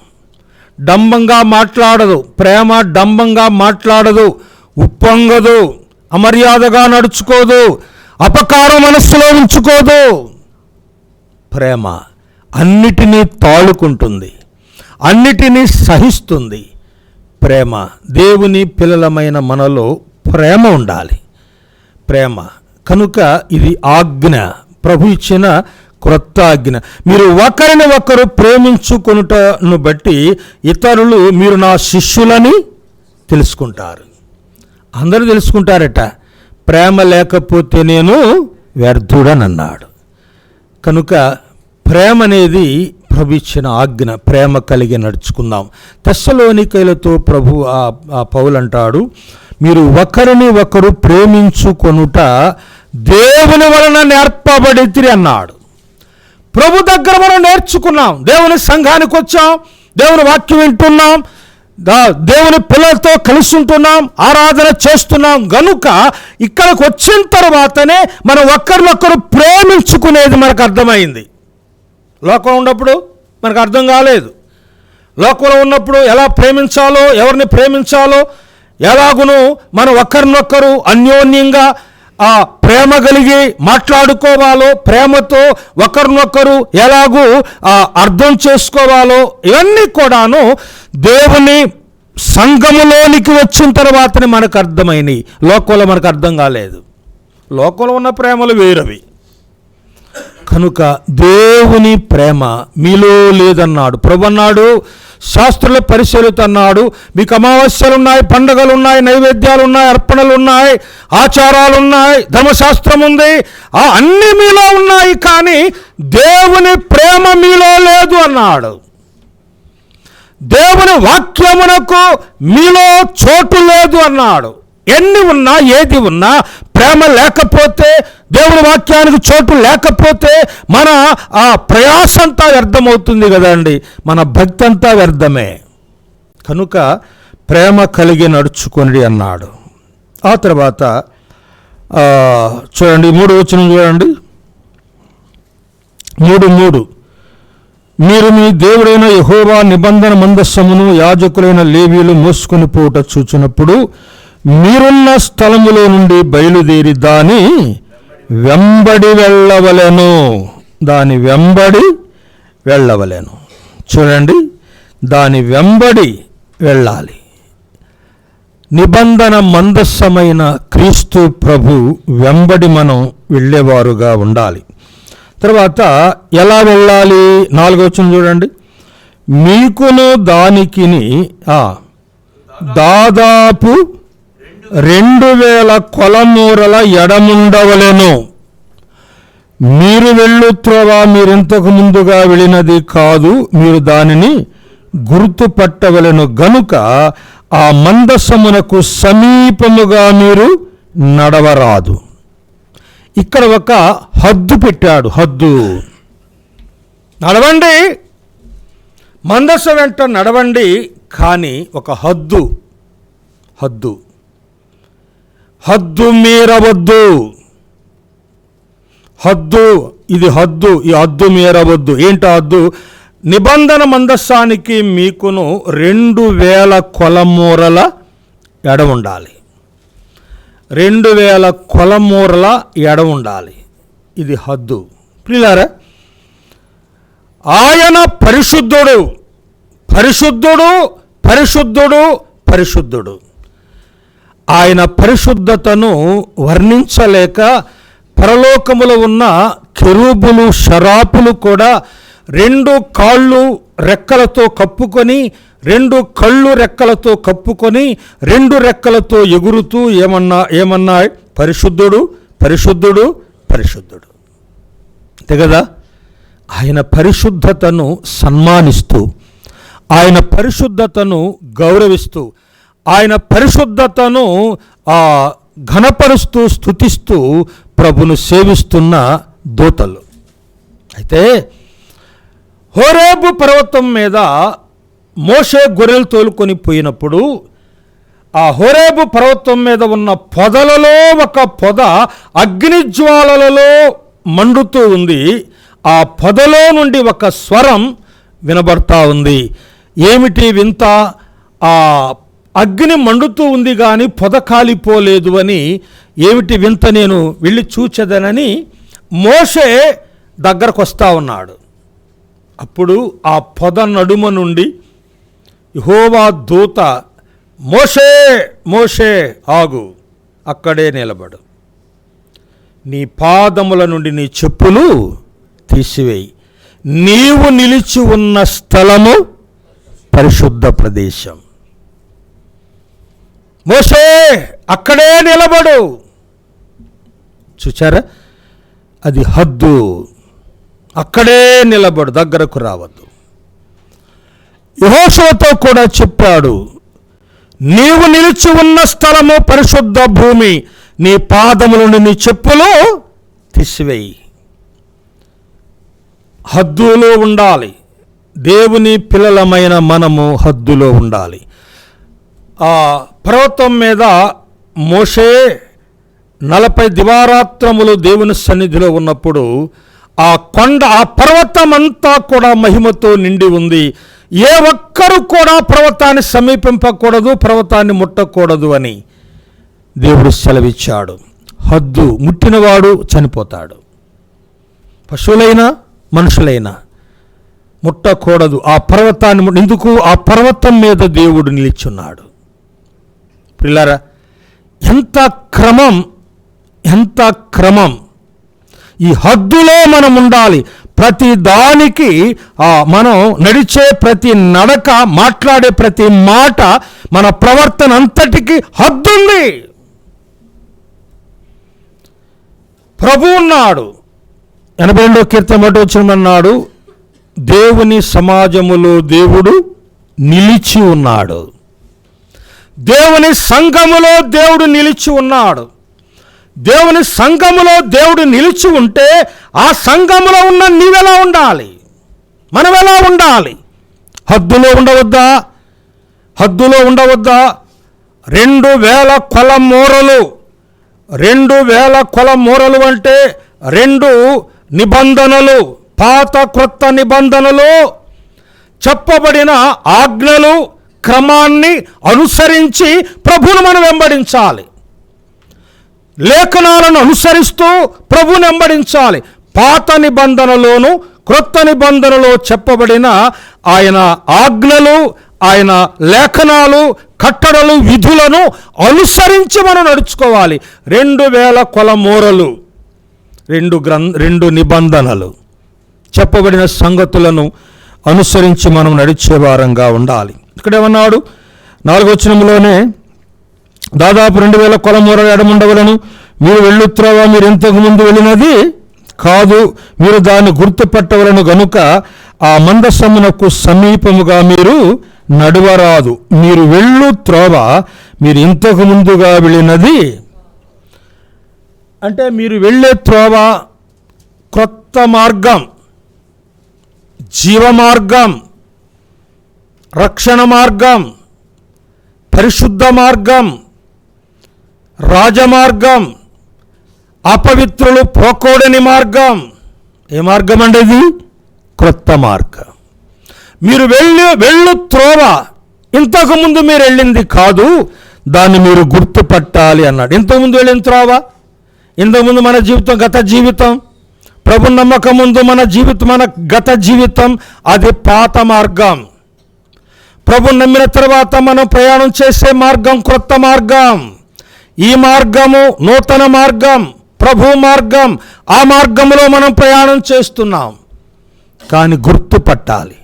డంబంగా మాట్లాడదు. ప్రేమ డంబంగా మాట్లాడదు, ఉప్పొంగదు, అమర్యాదగా నడుచుకోదు, అపకారం మనస్సులో ఉంచుకోదు. ప్రేమ అన్నిటినీ తాళుకుంటుంది, అన్నిటినీ సహిస్తుంది. ప్రేమ, దేవుని పిల్లలమైన మనలో ప్రేమ ఉండాలి. ప్రేమ కనుక ఇది ఆజ్ఞ, ప్రభు ఇచ్చిన క్రొత్త ఆజ్ఞ. మీరు ఒకరిని ఒకరు ప్రేమించుకొనుటను బట్టి ఇతరులు మీరు నా శిష్యులని తెలుసుకుంటారు. అందరూ తెలుసుకుంటారట. ప్రేమ లేకపోతే నేను వ్యర్థుడనన్నాడు. కనుక ప్రేమ అనేది ప్రభు ఇచ్చిన ఆజ్ఞ. ప్రేమ కలిగి నడుచుకుందాం. తెస్సలోనికైలతో ప్రభు ఆ పౌలు అంటాడు, మీరు ఒకరిని ఒకరు ప్రేమించుకొనుట దేవుని వలన నేర్పబడితిరి అన్నాడు. ప్రభు దగ్గర మనం నేర్చుకున్నాం. దేవుని సంఘానికి వచ్చాం, దేవుని వాక్యం వింటున్నాం, దేవుని పిల్లలతో కలిసి ఉంటున్నాం, ఆరాధన చేస్తున్నాం. గనుక ఇక్కడికి వచ్చిన తర్వాతనే మనం ఒకరినొకరు ప్రేమించుకునేది మనకు అర్థమైంది. లోకంలో ఉన్నప్పుడు మనకు అర్థం కాలేదు. లోకంలో ఉన్నప్పుడు ఎలా ప్రేమించాలో, ఎవరిని ప్రేమించాలో, ఎలాగును మనం ఒకరినొకరు అన్యోన్యంగా ప్రేమ కలిగి మాట్లాడుకోవాలో, ప్రేమతో ఒకరినొకరు ఎలాగూ అర్థం చేసుకోవాలో, ఇవన్నీ కూడాను దేవుని సంఘములోనికి వచ్చిన తర్వాతనే మనకు అర్థమైనవి. లోకంలో మనకు అర్థం కాలేదు. లోకంలో ఉన్న ప్రేమలు వేరవి. కనుక దేవుని ప్రేమ మీలో లేదన్నాడు ప్రభు. అన్నాడు, శాస్త్రుల పరిశీలిత అన్నాడు, మీకు అమావాస్యలు ఉన్నాయి, పండుగలు ఉన్నాయి, నైవేద్యాలు ఉన్నాయి, అర్పణలు ఉన్నాయి, ఆచారాలు ఉన్నాయి, ధర్మశాస్త్రం ఉంది, అన్నీ మీలో ఉన్నాయి, కానీ దేవుని ప్రేమ మీలో లేదు అన్నాడు. దేవుని వాక్యమునకు మీలో చోటు లేదు అన్నాడు. ఎన్ని ఉన్నా, ఏది ఉన్నా, ప్రేమ లేకపోతే, దేవుని వాక్యానికి చోటు లేకపోతే మన ప్రయాస అంతా వ్యర్థమవుతుంది కదండి. మన భక్తి అంతా వ్యర్థమే. కనుక ప్రేమ కలిగి నడుచుకోండి అన్నాడు. ఆ తర్వాత చూడండి 3వ వచనం చూడండి. 3:3 మీరు మీ దేవుడైన యెహోవా నిబంధన మందస్సమును యాజకులైన లేవీయులు మోసుకొని పోవుట చూచినప్పుడు మీరున్న స్థలములో నుండి బయలుదేరి దాని వెంబడి వెళ్ళవలెను. దాని వెంబడి వెళ్ళవలెను. చూడండి, దాని వెంబడి వెళ్ళాలి. నిబంధన మందస్సమైన క్రీస్తు ప్రభు వెంబడి మనం వెళ్ళేవారుగా ఉండాలి. తర్వాత ఎలా వెళ్ళాలి? 4వ వచనం చూడండి. మీకును దానికిని దాదాపు 2000 కొలమూరల ఎడముండవలెను. మీరు వెళ్ళు త్రోవ మీరింతకు ముందుగా వెళ్ళినది కాదు, మీరు దానిని గుర్తుపట్టవలెను. గనుక ఆ మందసమునకు సమీపముగా మీరు నడవరాదు. ఇక్కడ ఒక హద్దు పెట్టాడు. హద్దు. నడవండి, మందసం వెంట నడవండి, కానీ ఒక హద్దు. హద్దు హద్దు మీరవద్దు. హద్దు, ఇది హద్దు. ఈ హద్దు మీరవద్దు. ఏంటో హద్దు? నిబంధన మందస్సానికి మీకును 2000 కొలమూరల ఎడ ఉండాలి. 2000 కొలమూరల ఎడ ఉండాలి. ఇది హద్దు. ప్రియులారా, ఆయన పరిశుద్ధుడు, పరిశుద్ధుడు, పరిశుద్ధుడు, పరిశుద్ధుడు. ఆయన పరిశుద్ధతను వర్ణించలేక పరలోకములో ఉన్న కెరూబులు, షరాపులు కూడా 2 కాళ్ళు రెక్కలతో కప్పుకొని, 2 కళ్ళు రెక్కలతో కప్పుకొని, 2 రెక్కలతో ఎగురుతూ ఏమన్నా పరిశుద్ధుడు, పరిశుద్ధుడు, పరిశుద్ధుడు. అంతే కదా? ఆయన పరిశుద్ధతను సన్మానిస్తూ, ఆయన పరిశుద్ధతను గౌరవిస్తూ, ఆయన పరిశుద్ధతను ఘనపరుస్తూ స్తుతిస్తూ ప్రభును సేవిస్తున్న దూతలు. అయితే హోరేబు పర్వతం మీద మోషే గొర్రెలు తోలుకొని పోయినప్పుడు ఆ హోరేబు పర్వతం మీద ఉన్న పొదలలో ఒక పొద అగ్నిజ్వాలలలో మండుతూ ఉంది. ఆ పొదలో నుండి ఒక స్వరం వినబడతా ఉంది. ఏమిటి వింత? ఆ అగ్ని మండుతూ ఉంది కానీ పొద కాలిపోలేదు అని. ఏమిటి వింత, నేను వెళ్ళి చూచెదనని మోషే దగ్గరకు వస్తూ ఉన్నాడు. అప్పుడు ఆ పొద నడుమ నుండి యెహోవా దూత, మోషే మోషే ఆగు, అక్కడే నిలబడు, నీ పాదముల నుండి నీ చెప్పులు తీసివేయి, నీవు నిలిచి ఉన్న స్థలము పరిశుద్ధ ప్రదేశం. మోషే అక్కడే నిలబడు. చూచారా, అది హద్దు. అక్కడే నిలబడు, దగ్గరకు రావద్దు. యెహోషువతో కూడా చెప్పాడు, నీవు నిలిచి ఉన్న స్థలము పరిశుద్ధ భూమి, నీ పాదముల నుండి నీ చెప్పులు తీసివేయి. హద్దులో ఉండాలి. దేవుని పిల్లలమైన మనము హద్దులో ఉండాలి. ఆ పర్వతం మీద మోషే 40 దివారాత్రములు దేవుని సన్నిధిలో ఉన్నప్పుడు ఆ కొండ, ఆ పర్వతం అంతా కూడా మహిమతో నిండి ఉంది. ఏ ఒక్కరు కూడా పర్వతాన్ని సమీపింపకూడదు, పర్వతాన్ని ముట్టకూడదు అని దేవుడు సెలవిచ్చాడు. హద్దు ముట్టినవాడు చనిపోతాడు. పశువులైనా మనుషులైనా ముట్టకూడదు ఆ పర్వతాన్ని. ఎందుకు? ఆ పర్వతం మీద దేవుడు నిలిచున్నాడు. పిల్లరా, ఎంత క్రమం, ఎంత క్రమం! ఈ హద్దులో మనం ఉండాలి. ప్రతి దానికి మనం నడిచే ప్రతి నడక, మాట్లాడే ప్రతి మాట, మన ప్రవర్తన అంతటికి హద్దుంది. ప్రభు ఉన్నాడు. 82వ కీర్తన 1వ వచనం అన్నాడు, దేవుని సమాజములో దేవుడు నిలిచి ఉన్నాడు. దేవుని సంఘములో దేవుడు నిలిచి ఉన్నాడు. దేవుని సంఘములో దేవుడు నిలిచి ఉంటే ఆ సంఘములో ఉన్న నీవెలా ఉండాలి? మనం ఎలా ఉండాలి? హద్దులో ఉండవద్దా? హద్దులో ఉండవద్దా? 2000 కొల మూరలు. 2000 కొల మూరలు అంటే 2 నిబంధనలు, పాత క్రొత్త నిబంధనలు, చెప్పబడిన ఆజ్ఞలు, క్రమాన్ని అనుసరించి ప్రభువును మనం వెంబడించాలి. లేఖనాలను అనుసరిస్తూ ప్రభువును వెంబడించాలి. పాత నిబంధనలోను క్రొత్త నిబంధనలో చెప్పబడిన ఆయన ఆజ్ఞలు, ఆయన లేఖనాలు, కట్టడలు, విధులను అనుసరించి మనం నడుచుకోవాలి. 2000 కొల మూరలు, 2 నిబంధనలు, చెప్పబడిన సంగతులను అనుసరించి మనం నడిచే వారంగా ఉండాలి. ఇక్కడేమన్నాడు? 4వ వచనంలోనే, దాదాపు 2000 కొల మూరలు ఎడముండవలను, మీరు వెళ్ళుత్రోవా మీరు ఇంతకు ముందు వెళ్ళినది కాదు, మీరు దాన్ని గుర్తుపట్టవలను గనుక ఆ మందసమునకు సమీపముగా మీరు నడువరాదు. మీరు వెళ్ళు త్రోవ మీరు ఇంతకు ముందుగా వెళ్ళినది అంటే మీరు వెళ్ళే త్రోవ క్రొత్త మార్గం, జీవ మార్గం, రక్షణ మార్గం, పరిశుద్ధ మార్గం, రాజమార్గం, అపవిత్రులు పోకూడని మార్గం. ఏ మార్గం అంటే ఇది? క్రొత్త మార్గం. మీరు వెళ్ళు త్రోవ ఇంతకుముందు మీరు వెళ్ళింది కాదు, దాన్ని మీరు గుర్తుపట్టాలి అన్నాడు. ఇంతకుముందు వెళ్ళిన త్రోవ, ఇంతకుముందు మన జీవితం, గత జీవితం, ప్రభు నమ్మకం ముందు మన జీవితం, మన గత జీవితం అది పాత మార్గం. ప్రభు నమ్మిన తర్వాత మనం ప్రయాణం చేసే మార్గం క్రొత్త మార్గం. ఈ మార్గము నూతన మార్గం, ప్రభు మార్గం. ఆ మార్గంలో మనం ప్రయాణం చేస్తున్నాం. కానీ గుర్తుపట్టాలి,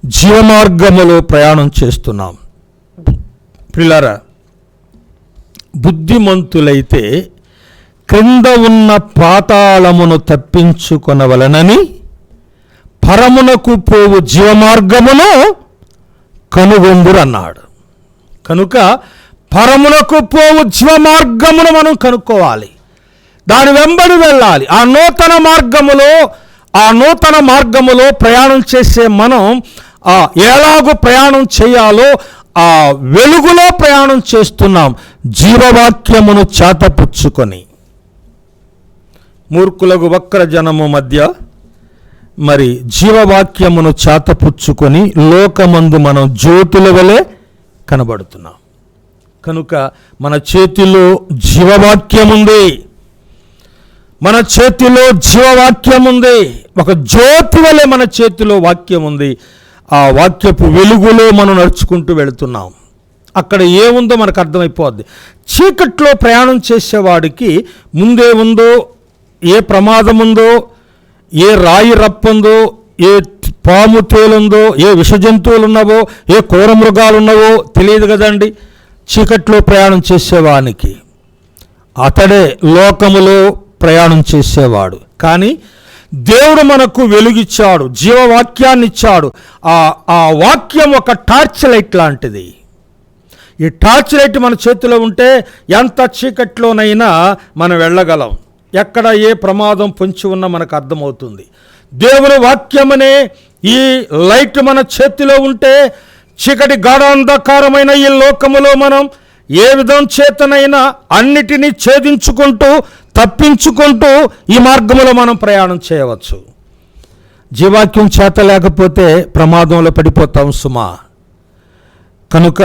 జీవమార్గములో ప్రయాణం చేస్తున్నాం. పిల్లరా, బుద్ధిమంతులైతే క్రింద ఉన్న పాతాళమును తప్పించుకొనవలనని పరమునకు పోవు జీవమార్గమును కనుగొందురు అన్నాడు. కనుక పరమునకు పోవు జీవ మార్గమును మనం కనుక్కోవాలి. దాని వెంబడి వెళ్ళాలి. ఆ నూతన మార్గములో ప్రయాణం చేసే మనం ఎలాగో ప్రయాణం చేయాలో ఆ వెలుగులో ప్రయాణం చేస్తున్నాం. జీవవాక్యమును చేతపుచ్చుకొని మూర్ఖులకు వక్ర జనము మధ్య మరి జీవవాక్యమును చేతపుచ్చుకొని లోకమందు మనం జ్యోతుల వలె కనబడుతున్నాం. కనుక మన చేతిలో జీవవాక్యం ఉంది. మన చేతిలో జీవవాక్యం ఉంది. ఒక జ్యోతి వలె మన చేతిలో వాక్యం ఉంది. ఆ వాక్యపు వెలుగులో మనం నడుచుకుంటూ వెళుతున్నాం. అక్కడ ఏముందో మనకు అర్థమైపోద్ది. చీకట్లో ప్రయాణం చేసేవాడికి ముందే ఉందో, ఏ ప్రమాదం ఉందో, ఏ రాయి రప్పుందో, ఏ పాము తేలుందో, ఏ విష జంతువులు ఉన్నావో, ఏ క్రూర మృగాలు ఉన్నావో తెలియదు కదండి. చీకట్లో ప్రయాణం చేసేవానికి అతడే లోకములో ప్రయాణం చేసేవాడు. కానీ దేవుడు మనకు వెలుగిచ్చాడు, జీవవాక్యాన్ని ఇచ్చాడు. ఆ వాక్యం ఒక టార్చ్ లైట్ లాంటిది. ఈ టార్చ్ లైట్ మన చేతిలో ఉంటే ఎంత చీకట్లోనైనా మనం వెళ్ళగలం. ఎక్కడ ఏ ప్రమాదం పొంచి ఉన్నా మనకు అర్థమవుతుంది. దేవుని వాక్యమనే ఈ లైట్ మన చేతిలో ఉంటే చీకటి గాఢాంధకారమైన ఈ లోకములో మనం ఏ విధం చేతనైనా అన్నిటినీ ఛేదించుకుంటూ తప్పించుకుంటూ ఈ మార్గంలో మనం ప్రయాణం చేయవచ్చు. జీవాక్యం చేత లేకపోతే ప్రమాదంలో పడిపోతాం సుమా. కనుక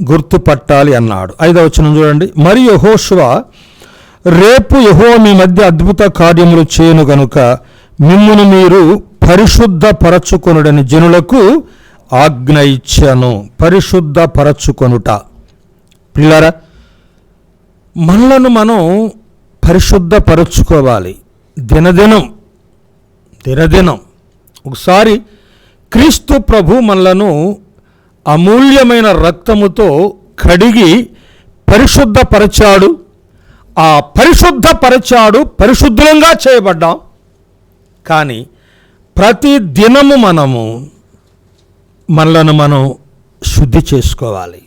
గుర్తుపట్టాలి అన్నాడు. 5వ వచనం చూడండి. మరియు యెహోషువ, రేపు యెహోవా మీ మధ్య అద్భుత కార్యములు చేయను గనుక మిమ్మును మీరు పరిశుద్ధపరచుకొనుడని జనులకు ఆజ్ఞ ఇచ్చాను. పరిశుద్ధపరచుకొనుట. పిల్లరా, మనలను మనం పరిశుద్ధపరచుకోవాలి. దినదినం ఒకసారి క్రీస్తు ప్రభు మనలను అమూల్యమైన రక్తముతో కడిగి పరిశుద్ధపరచాడు. ఆ పరిశుద్ధపరచాడు, పరిశుద్ధంగా చేయబడ్డాం. కానీ ప్రతి దినము మనలను మనం శుద్ధి చేసుకోవాలి.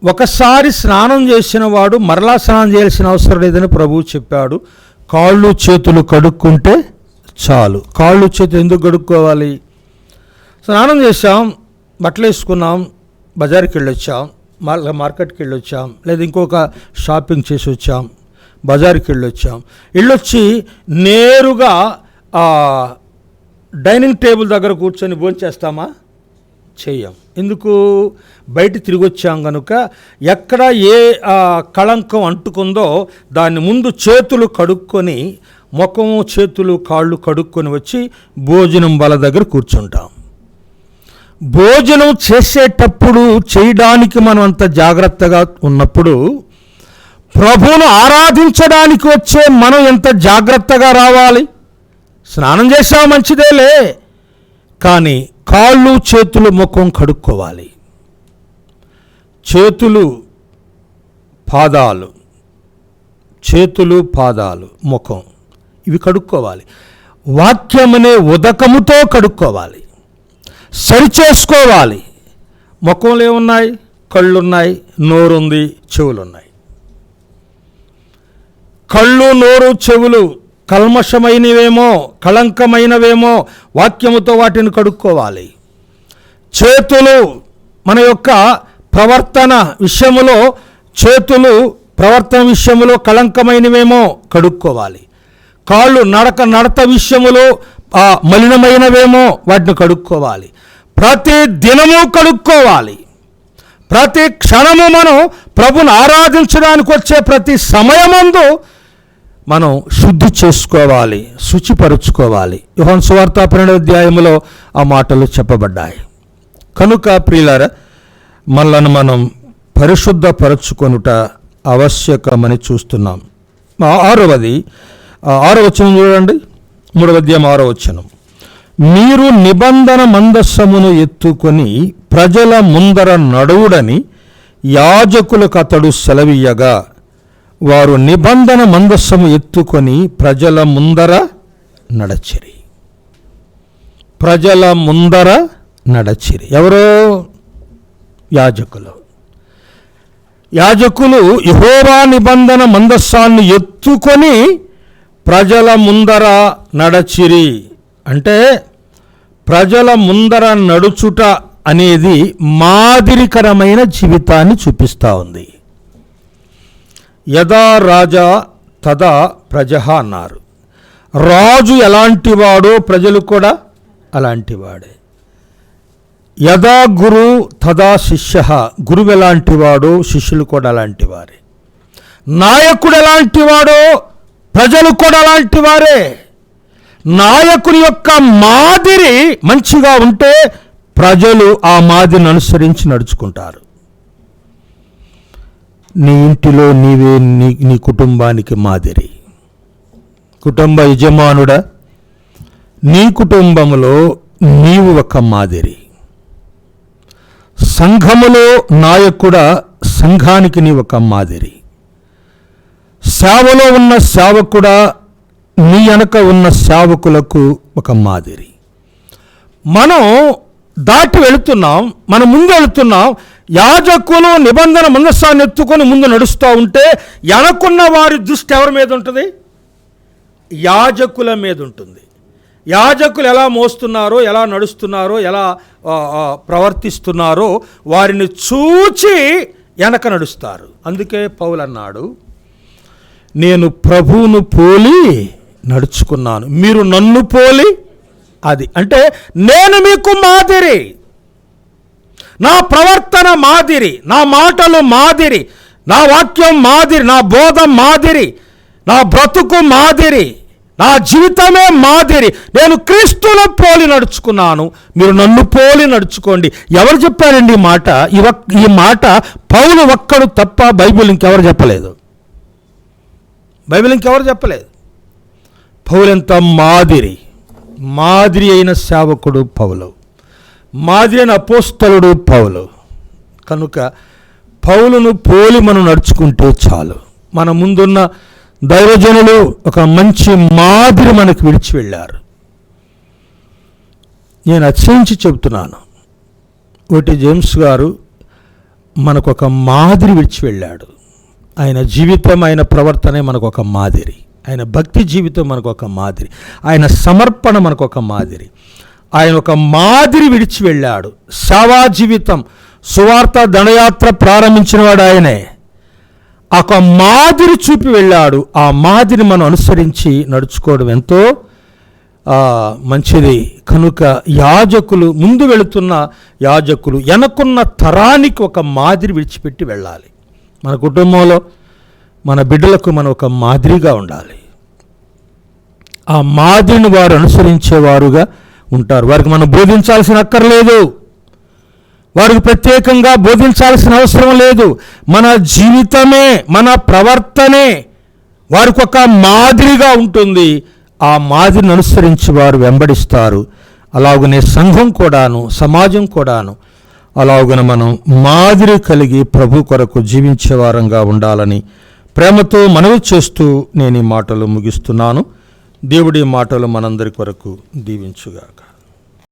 ఒకసారి స్నానం చేసిన వాడు మరలా స్నానం చేయాల్సిన అవసరం లేదని ప్రభువు చెప్పాడు. కాళ్ళు చేతులు కడుక్కుంటే చాలు. కాళ్ళు చేతులు ఎందుకు కడుక్కోవాలి? స్నానం చేసాం, బట్టలు వేసుకున్నాం, బజార్కి వెళ్ళొచ్చాం, మార్కెట్కి వెళ్ళొచ్చాం, లేదా ఇంకొక షాపింగ్ చేసి వచ్చాం, బజార్కి వెళ్ళొచ్చి నేరుగా డైనింగ్ టేబుల్ దగ్గర కూర్చొని భోంచేస్తామా? చెయ్యం. ఎందుకు? బయట తిరిగి వచ్చాం కనుక ఎక్కడ ఏ కళంకం అంటుకుందో దాన్ని ముందు చేతులు కడుక్కొని, ముఖము చేతులు కాళ్ళు కడుక్కొని వచ్చి భోజనం బల దగ్గర కూర్చుంటాం. భోజనం చేసేటప్పుడు చేయడానికి మనం అంత జాగ్రత్తగా ఉన్నప్పుడు ప్రభువును ఆరాధించడానికి వచ్చే మనం ఎంత జాగ్రత్తగా రావాలి. స్నానం చేసావు మంచిదేలే, కానీ కాళ్ళు చేతులు ముఖం కడుక్కోవాలి. చేతులు పాదాలు ముఖం ఇవి కడుక్కోవాలి. వాక్యమనే ఉదకముతో కడుక్కోవాలి, సరిచేసుకోవాలి. ముఖంలో ఏమున్నాయి? కళ్ళున్నాయి, నోరుంది, చెవులున్నాయి. కళ్ళు, నోరు, చెవులు కల్మషమైనవేమో, కళంకమైనవేమో వాక్యముతో వాటిని కడుక్కోవాలి. చేతులు మన యొక్క ప్రవర్తన విషయములో కళంకమైనవేమో కడుక్కోవాలి. కాళ్ళు నడత విషయములో మలినమైనవేమో వాటిని కడుక్కోవాలి. ప్రతి దినము కడుక్కోవాలి. ప్రతి క్షణము మనం ప్రభుని ఆరాధించడానికి వచ్చే ప్రతి సమయమందు మనం శుద్ధి చేసుకోవాలి, శుచిపరుచుకోవాలి. యోహాను సువార్త 12వ అధ్యాయములో ఆ మాటలు చెప్పబడ్డాయి. కనుక ప్రియులారా, మనలను మనం పరిశుద్ధపరచుకొనుట ఆవశ్యకమని చూస్తున్నాం. 6వ వచనం చూడండి. 3వ అధ్యాయం 6వ వచనం. మీరు నిబంధన మందస్సమును ఎత్తుకొని ప్రజల ముందర నడువుడని యాజకులకు అతడు సెలవీయగా వారు నిబంధన మందస్సము ఎత్తుకొని ప్రజల ముందర నడచిరి. ఎవరో యాజకులు యెహోవా నిబంధన మందస్సాన్ని ఎత్తుకొని ప్రజల ముందర నడచిరి. అంటే ప్రజల ముందర నడుచుట అనేది మాదిరికరమైన జీవితాన్ని చూపిస్తూ ఉంది. యదా రాజా తదా ప్రజః అన్నారు. రాజు ఎలాంటివాడో ప్రజలు కూడా అలాంటివాడే. యదా గురు తదా శిష్య, గురువు ఎలాంటివాడో శిష్యులు కూడా అలాంటివారే. నాయకుడు ఎలాంటివాడో ప్రజలు కూడా అలాంటివారే. నాయకుని యొక్క మాదిరి మంచిగా ఉంటే ప్రజలు ఆ మాదిరిని అనుసరించి నడుచుకుంటారు. నీ ఇంటిలో నీవే నీ కుటుంబానికి మాదిరి. కుటుంబ యజమానుడా, నీ కుటుంబంలో నీవు ఒక మాదిరి. సంఘములో నాయకుడా, సంఘానికి నీ ఒక మాదిరి. సేవలో ఉన్న సేవకుడా, నీ వెనక ఉన్న సేవకులకు ఒక మాదిరి. మనం దాటి వెళుతున్నాం, మనం ముందు వెళుతున్నాం. యాజకులు నిబంధన మందస్సాన్ని ఎత్తుకొని ముందు నడుస్తూ ఉంటే వెనకున్న వారి దృష్టి ఎవరి మీద ఉంటుంది? యాజకుల మీద ఉంటుంది. యాజకులు ఎలా మోస్తున్నారో, ఎలా నడుస్తున్నారో, ఎలా ప్రవర్తిస్తున్నారో వారిని చూచి వెనక నడుస్తారు. అందుకే పౌలు అన్నాడు, నేను ప్రభువును పోలి నడుచుకున్నాను, మీరు నన్ను పోలి. అది అంటే నేను మీకు మాదిరి, నా ప్రవర్తన మాదిరి, నా మాటలు మాదిరి, నా వాక్యం మాదిరి, నా బోధ మాదిరి, నా బ్రతుకు మాదిరి, నా జీవితమే మాదిరి. నేను క్రీస్తును పోలి నడుచుకున్నాను, మీరు నన్ను పోలి నడుచుకోండి. ఎవరు చెప్పారండి ఈ మాట? ఈ మాట పౌలు ఒక్కడు తప్ప బైబిల్ ఇంకెవరు చెప్పలేదు. పౌలు ఎంత మాదిరి అయిన సేవకుడు పౌలు, మాదిరి అయిన అపోస్తలుడు పౌలు. కనుక పౌలును పోలి మనం నడుచుకుంటే చాలు. మన ముందున్న దైవజనులు ఒక మంచి మాదిరి మనకు విడిచి వెళ్ళారు. నేను అచ్చయించి చెబుతున్నాను, ఒకటి జేమ్స్ గారు మనకు ఒక మాదిరి విడిచి వెళ్ళాడు. ఆయన జీవితం, ఆయన ప్రవర్తనే మనకు ఒక మాదిరి. ఆయన భక్తి జీవితం మనకు ఒక మాదిరి. ఆయన సమర్పణ మనకు ఒక మాదిరి. ఆయన ఒక మాదిరి విడిచి వెళ్ళాడు. సేవా జీవితం, సువార్త దండయాత్ర ప్రారంభించిన వాడు ఆయనే. ఒక మాదిరి చూపి వెళ్ళాడు. ఆ మాదిరి మనం అనుసరించి నడుచుకోవడం ఎంతో మంచిది. కనుక యాజకులు, ముందు వెళుతున్న యాజకులు వెనకున్న తరానికి ఒక మాదిరి విడిచిపెట్టి వెళ్ళాలి. మన కుటుంబంలో మన బిడ్డలకు మనం ఒక మాదిరిగా ఉండాలి. ఆ మాదిరిని వారు అనుసరించేవారుగా ఉంటారు. వారికి మనం బోధించాల్సిన అక్కర్లేదు, వారికి ప్రత్యేకంగా బోధించాల్సిన అవసరం లేదు. మన జీవితమే, మన ప్రవర్తనే వారికి ఒక మాదిరిగా ఉంటుంది. ఆ మాదిరిని అనుసరించి వారు వెంబడిస్తారు. అలాగనే సంఘం కూడాను, సమాజం కూడాను అలాగున మనం మాదిరి కలిగి ప్రభు కొరకు జీవించే వారంగా ఉండాలని ప్రేమతో మనవి చేస్తూ నేను ఈ మాటలు ముగిస్తున్నాను. దేవుడి మాటలు మనందరి కొరకు దీవించుగాక.